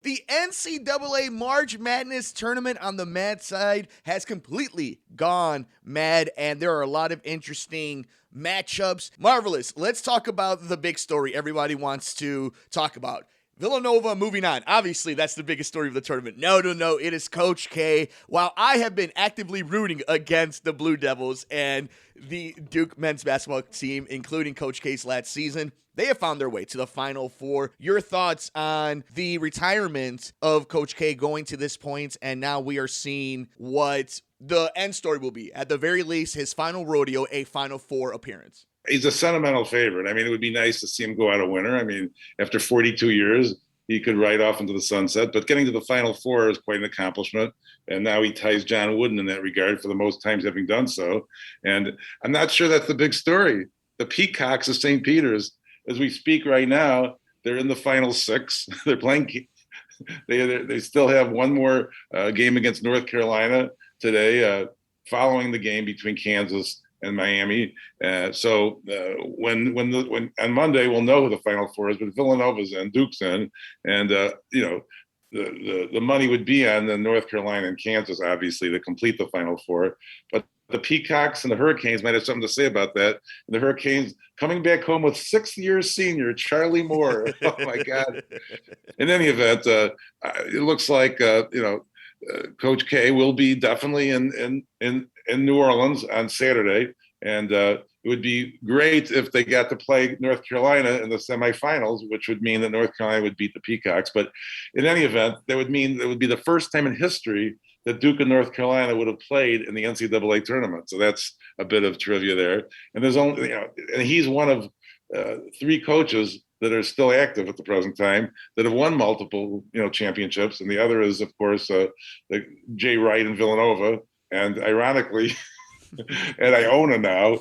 The NCAA March Madness tournament on the mad side has completely gone mad, and there are a lot of interesting matchups. Marvelous. Let's talk about the big story everybody wants to talk about. Villanova moving on. Obviously, that's the biggest story of the tournament. No. It is Coach K. While I have been actively rooting against the Blue Devils and the Duke men's basketball team, including Coach K's last season, they have found their way to the Final Four. Your thoughts on the retirement of Coach K going to this point, and now we are seeing what the end story will be. At the very least, his final rodeo, a Final Four appearance. He's a sentimental favorite. I mean, it would be nice to see him go out a winner. I mean, after 42 years, he could ride off into the sunset. But getting to the Final Four is quite an accomplishment. And now he ties John Wooden in that regard for the most times having done so. And I'm not sure that's the big story. The Peacocks of St. Peter's, as we speak right now, they're in the Final Six. They're playing. They still have one more game against North Carolina today, following the game between Kansas and Miami. So when on Monday we'll know who the Final Four is, but Villanova's in, Duke's in, and the money would be on the North Carolina and Kansas, obviously, to complete the Final Four. But the Peacocks and the Hurricanes might have something to say about that. And the Hurricanes coming back home with 6th-year senior Charlie Moore. Oh my God! In any event, it looks like Coach K will be definitely in New Orleans on Saturday, and it would be great if they got to play North Carolina in the semifinals, which would mean that North Carolina would beat the Peacocks. But in any event, that would mean it would be the first time in history that Duke and North Carolina would have played in the NCAA tournament. So that's a bit of trivia there. And there's only, and he's one of 3 coaches that are still active at the present time that have won multiple, championships. And the other is, of course, Jay Wright in Villanova. And ironically, at Iona now,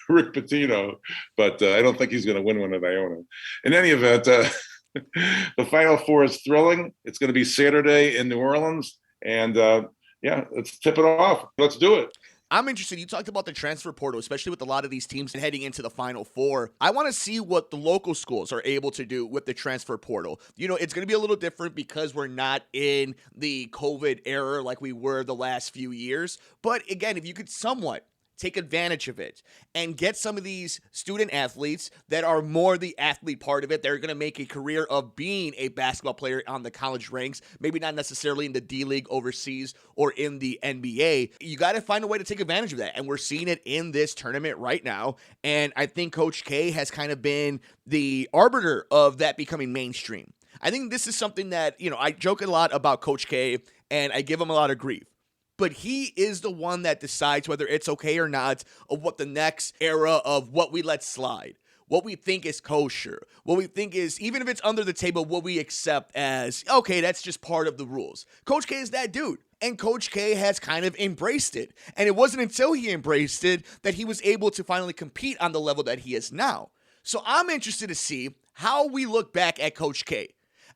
Rick Pitino. But I don't think he's going to win one at Iona. In any event, the Final Four is thrilling. It's going to be Saturday in New Orleans. And let's tip it off. Let's do it. I'm interested. You talked about the transfer portal, especially with a lot of these teams heading into the Final Four. I want to see what the local schools are able to do with the transfer portal. It's going to be a little different because we're not in the COVID era like we were the last few years. But again, if you could somewhat take advantage of it and get some of these student athletes that are more the athlete part of it, they're going to make a career of being a basketball player on the college ranks, maybe not necessarily in the D League overseas or in the NBA. You got to find a way to take advantage of that. And we're seeing it in this tournament right now. And I think Coach K has kind of been the arbiter of that becoming mainstream. I think this is something that, I joke a lot about Coach K and I give him a lot of grief. But he is the one that decides whether it's okay or not of what the next era of what we let slide, what we think is kosher, what we think is, even if it's under the table, what we accept as, okay, that's just part of the rules. Coach K is that dude. And Coach K has kind of embraced it. And it wasn't until he embraced it that he was able to finally compete on the level that he is now. So I'm interested to see how we look back at Coach K.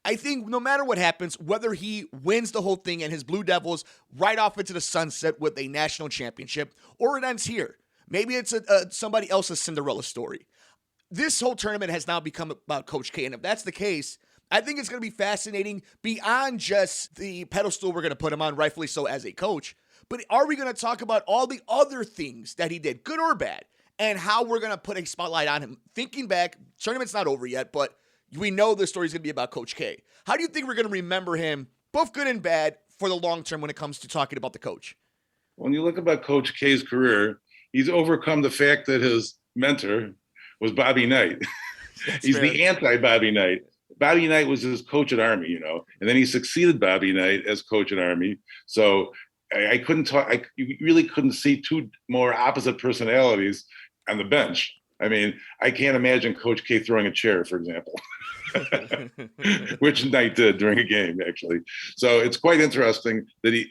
I think no matter what happens, whether he wins the whole thing and his Blue Devils ride off into the sunset with a national championship, or it ends here. Maybe it's somebody else's Cinderella story. This whole tournament has now become about Coach K, and if that's the case, I think it's going to be fascinating beyond just the pedestal we're going to put him on, rightfully so, as a coach. But are we going to talk about all the other things that he did, good or bad, and how we're going to put a spotlight on him? Thinking back, tournament's not over yet, but we know the story's going to be about Coach K. How do you think we're going to remember him, both good and bad, for the long term when it comes to talking about the coach? When you look about Coach K's career, he's overcome the fact that his mentor was Bobby Knight. He's fair. The anti-Bobby Knight. Bobby Knight was his coach at Army, and then he succeeded Bobby Knight as coach at Army. So I couldn't talk. You really couldn't see 2 more opposite personalities on the bench. I mean, I can't imagine Coach K throwing a chair, for example, which Knight did during a game, actually. So it's quite interesting that he,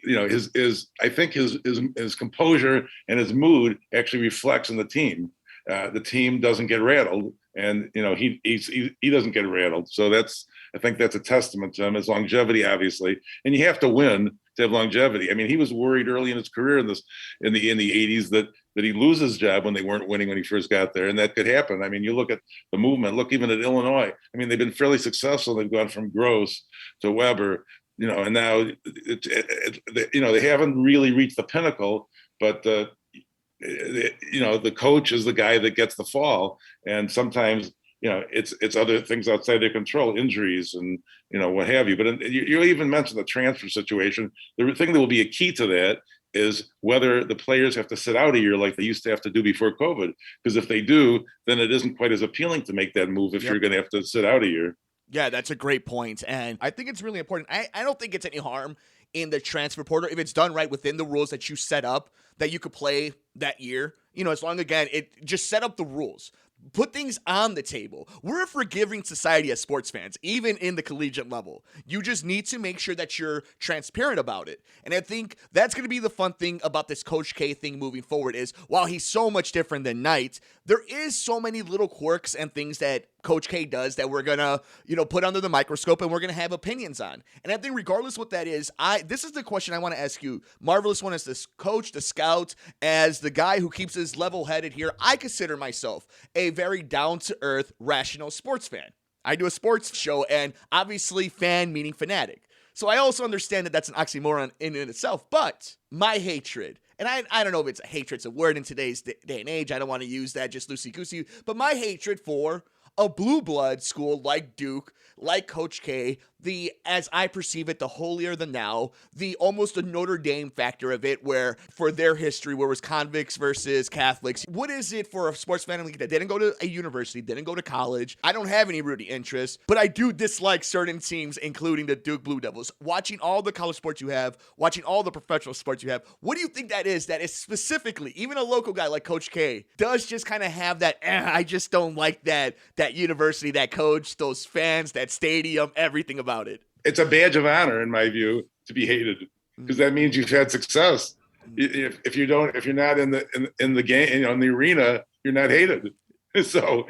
I think his composure and his mood actually reflects in the team. The team doesn't get rattled, and he doesn't get rattled. So I think that's a testament to him, his longevity, obviously. And you have to win to have longevity. I mean, he was worried early in his career in the 80s that he lose his job when they weren't winning when he first got there, and that could happen. I mean, you look at the movement. Look even at Illinois. I mean, they've been fairly successful. They've gone from Gross to Weber, and now they haven't really reached the pinnacle, but the coach is the guy that gets the fall, and sometimes it's other things outside their control, injuries and what have you. But you even mentioned the transfer situation. The thing that will be a key to that is whether the players have to sit out a year like they used to have to do before COVID. Because if they do, then it isn't quite as appealing to make that move if you're going to have to sit out a year. Yeah, that's a great point. And I think it's really important. I don't think it's any harm in the transfer portal if it's done right within the rules that you set up, that you could play that year. As long, again, it just set up the rules. Put things on the table. We're a forgiving society as sports fans, even in the collegiate level. You just need to make sure that you're transparent about it. And I think that's going to be the fun thing about this Coach K thing moving forward is, while he's so much different than Knight, there is so many little quirks and things that Coach K does that we're going to, put under the microscope and we're going to have opinions on. And I think regardless what that is, this is the question I want to ask you. Marvelous One, as this coach, the scout, as the guy who keeps his level-headed here, I consider myself a very down-to-earth, rational sports fan. I do a sports show, and obviously fan meaning fanatic. So I also understand that that's an oxymoron in itself, but my hatred, and I don't know if it's a hatred, it's a word in today's day and age, I don't want to use that just loosey-goosey, but my hatred for a blue blood school like Duke, like Coach K, as I perceive it, the holier than thou, the almost a Notre Dame factor of it, where for their history, where it was convicts versus Catholics. What is it for a sports family that didn't go to a university, didn't go to college? I don't have any rooting interest, but I do dislike certain teams, including the Duke Blue Devils. Watching all the college sports you have, watching all the professional sports you have, what do you think that is specifically, even a local guy like Coach K, does just kind of have that, I just don't like that university, that coach, those fans, that stadium, everything about it? It's a badge of honor, in my view, to be hated, because that means you've had success. If you're not in the game, in the arena, you're not hated. So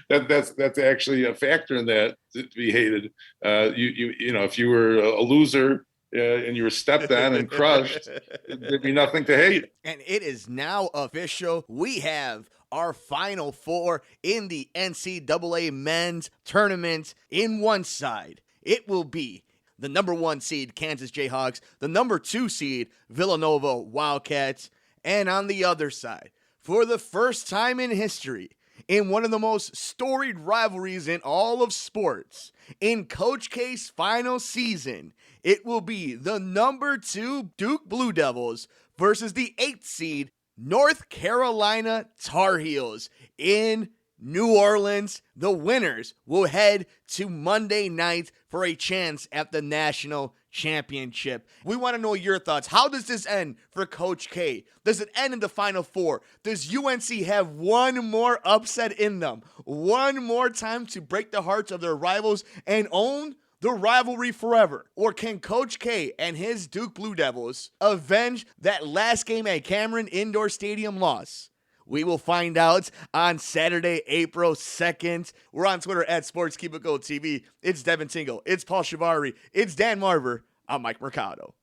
that's actually a factor in that, to be hated. If you were a loser and you were stepped on and crushed, there'd be nothing to hate. And it is now official. We have our Final Four in the NCAA men's tournament. In one side, it will be the number 1 seed Kansas Jayhawks, the number 2 seed Villanova Wildcats, and on the other side, for the first time in history, in one of the most storied rivalries in all of sports, in Coach K's final season, it will be the number 2 Duke Blue Devils versus the 8th seed North Carolina Tar Heels in New Orleans. The winners will head to Monday night for a chance at the national championship. We want to know your thoughts. How does this end for Coach K? Does it end in the Final Four? Does UNC have one more upset in them? One more time to break the hearts of their rivals and own the rivalry forever? Or can Coach K and his Duke Blue Devils avenge that last game at Cameron Indoor Stadium loss? We will find out on Saturday, April 2nd. We're on Twitter at Sports Cubicle TV. It's Devin Tingle. It's Paul Chivari. It's Dan Marver. I'm Mike Mercado.